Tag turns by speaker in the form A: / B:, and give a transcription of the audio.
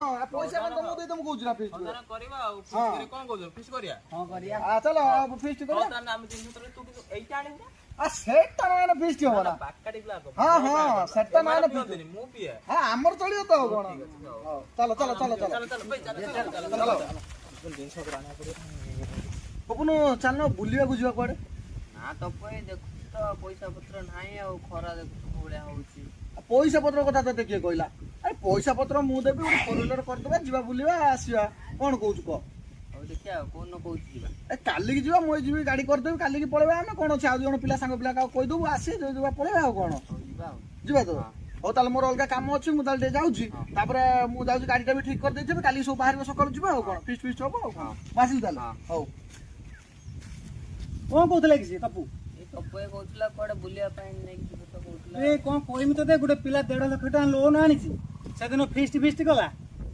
A: पैसा कौन तुमको दे तुम कहूछ ना फीस्ट
B: ना करबा आ फीस्ट करे कोन कहू फीस्ट करिया
A: हां करिया आ चलो फीस्ट करिया
B: त नाम दिन तरे तू एटा आने
A: आ सेट ना फीस्ट हो ना
B: बाकाडी लागो
A: हां हां सेट ना फीस्ट
B: मु पिए
A: हां हमर चलियो तो कोन चलो चलो चलो चलो
B: चल भाई चल दिन सब आने पड़े
A: पपुनो चलनो बुलिया को जीवा कोडे
B: ना तो पय देख तो पैसा पत्र नाही आ खरा देख कोळ्या होची
A: पैसा पत्र कथा तो किए कहला अरे पैसा पत्र मु देबी ओटे फोरव्हीलर कर देबा जीवा बुलिवा आसीबा कोन कहूछ को
B: अब देखिया कोन न कहूछ जीवा
A: ए काली की जीवा मोय जीवी गाड़ी कर देबी काली की पळेबा हम कोन छ आ जण पिला संग पिला का कहि दबु आसी जीवा पळेबा आ कोन जीवा तो हो ताल मोर अलगा काम अछि मु ताल जाउची तापरे मु जाउची गाड़ीटा भी ठीक कर देछे काली सब बाहर सकाळ जीवा आ कोन फीस्ट फीस्ट होबो आ कोन बासिल ताल हो
C: कोन कहतले कि तपु
B: तपय कहतला कोडे बुलिया पाइन नै कि तो कहतला
C: ए कोन कोइम तो दे गुटे पिला 1.5 लाख टका लोन आनी छि सेदिन फीस्ट फीस्ट कला